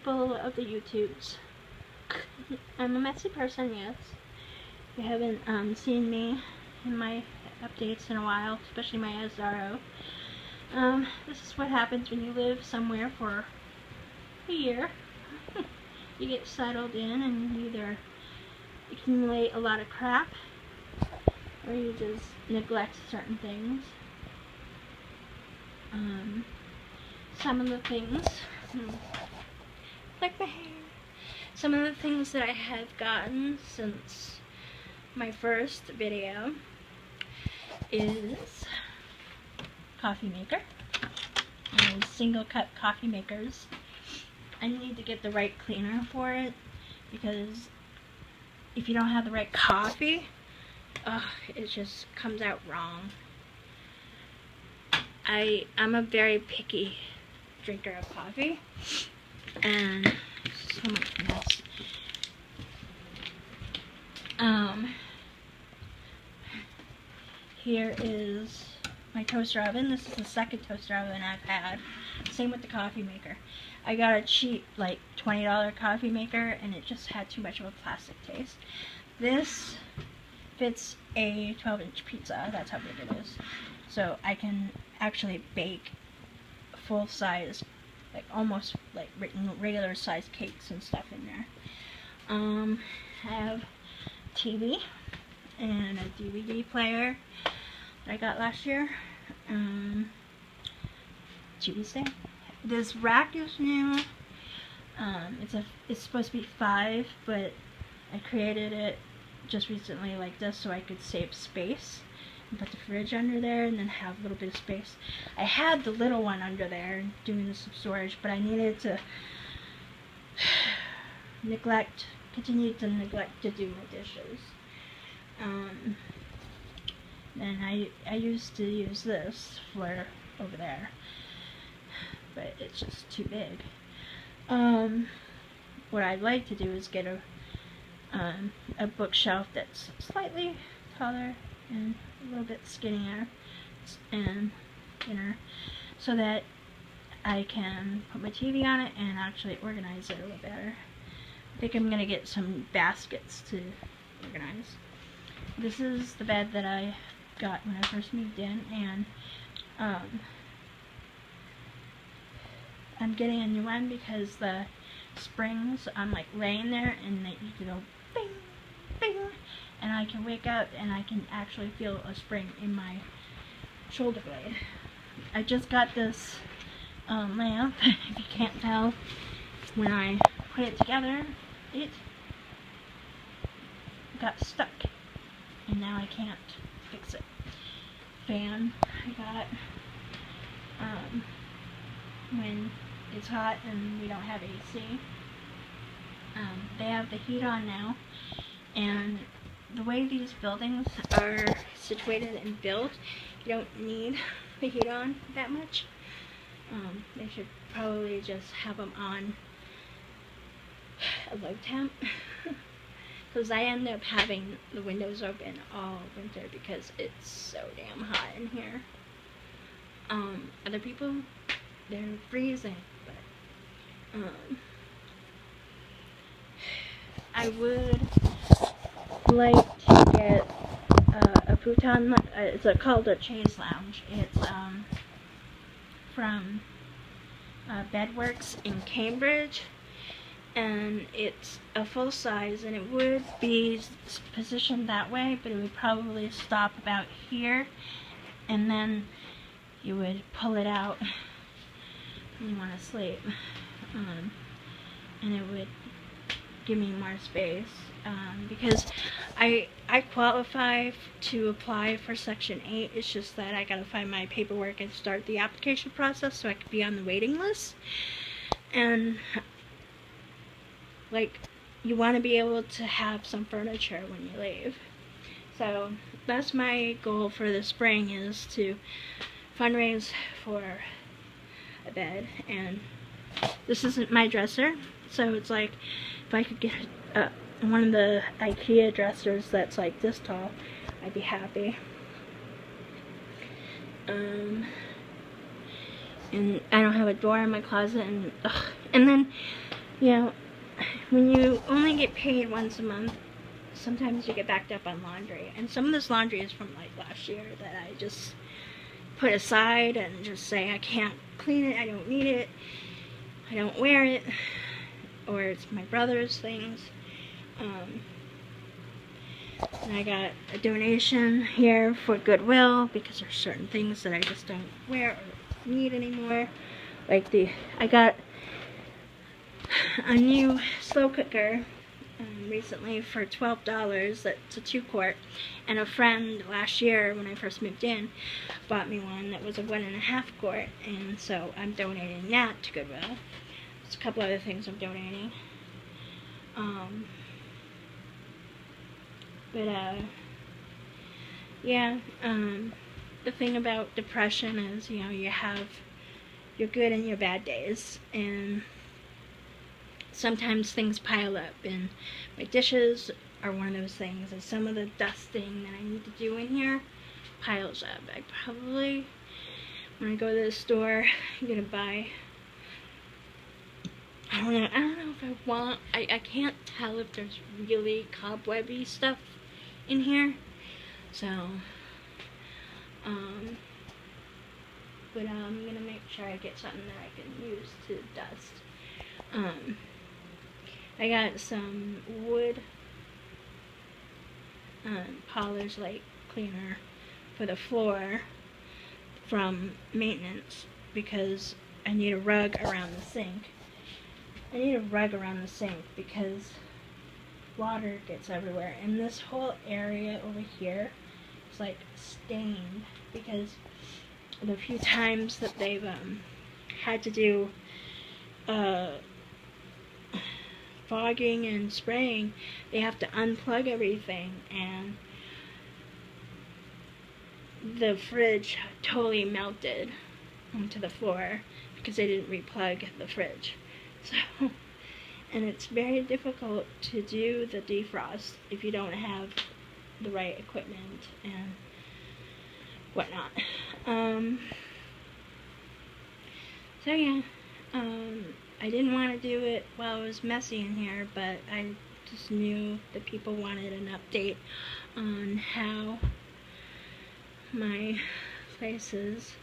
people of the YouTubes. I'm a messy person, yes. You haven't seen me in my updates in a while, especially my SRO. This is what happens when you live somewhere for a year. You get settled in and you either accumulate a lot of crap or you just neglect certain things. Some of the things, like my hair, some of the things that I have gotten since my first video is coffee maker, and single cup coffee makers. I need to get the right cleaner for it, because if you don't have the right coffee, it just comes out wrong. I'm a very picky drinker of coffee, and so much mess. Here is my toaster oven. This is the second toaster oven I've had. Same with the coffee maker. I got a cheap, like $20 coffee maker, and it just had too much of a plastic taste. This fits a 12-inch pizza. That's how big it is. So I can actually bake full size, like almost like regular size cakes and stuff in there. I have TV and a DVD player that I got last year. TV stand. This rack is new. It's supposed to be 5, but I created it just recently like this so I could save space and put the fridge under there and then have a little bit of space. I had the little one under there doing some storage, but I needed to continue to neglect to do my dishes. And I used to use this for over there, but it's just too big. What I'd like to do is get a bookshelf that's slightly taller and a little bit skinnier and thinner, so that I can put my TV on it and actually organize it a little better. I think I'm gonna get some baskets to organize. This is the bed that I got when I first moved in, and I'm getting a new one because the springs, I'm like laying there and you can go bing, bing, and I can wake up and I can actually feel a spring in my shoulder blade. I just got this lamp. If you can't tell, when I put it together, it got stuck, and now I can't fix it. Fan I got when it's hot and we don't have AC. They have the heat on now, and the way these buildings are situated and built, you don't need the heat on that much. They should probably just have them on a low temp, because I end up having the windows open all winter because it's so damn hot in here. Other people, they're freezing, but I would like to get a futon. It's called a chaise lounge. It's from Bedworks in Cambridge, and it's a full size, and it would be positioned that way, but it would probably stop about here, and then you would pull it out when you want to sleep, and it would give me more space, because I qualify to apply for Section 8. It's just that I gotta find my paperwork and start the application process so I could be on the waiting list. And like, you want to be able to have some furniture when you leave. So that's my goal for the spring, is to fundraise for a bed. And this isn't my dresser, so it's like, if I could get one of the IKEA dressers that's like this tall, I'd be happy. And I don't have a door in my closet, and then You know, when you only get paid once a month, sometimes you get backed up on laundry. And some of this laundry is from like last year that I just put aside and just say I can't clean it, I don't need it, I don't wear it, or it's my brother's things. And I got a donation here for Goodwill because there's certain things that I just don't wear or need anymore. Like I got a new slow cooker recently for $12. That's a 2-quart. And a friend last year when I first moved in bought me one that was a 1.5 quart. And so I'm donating that to Goodwill. There's a couple other things I'm donating. Yeah, the thing about depression is, you know, you have your good and your bad days, and sometimes things pile up, and my dishes are one of those things, and some of the dusting that I need to do in here piles up. I probably, when I go to the store, I'm gonna buy, I don't know if I want, I can't tell if there's really cobwebby stuff in here, so but I'm gonna make sure I get something that I can use to dust. I got some wood polish like cleaner for the floor from maintenance because I need a rug around the sink. I need a rug around the sink because water gets everywhere, and this whole area over here is like stained because the few times that they've had to do fogging and spraying, they have to unplug everything, and the fridge totally melted onto the floor because they didn't replug the fridge. So, and it's very difficult to do the defrost if you don't have the right equipment and whatnot. So yeah, I didn't want to do it while it was messy in here, but I just knew that people wanted an update on how my place is.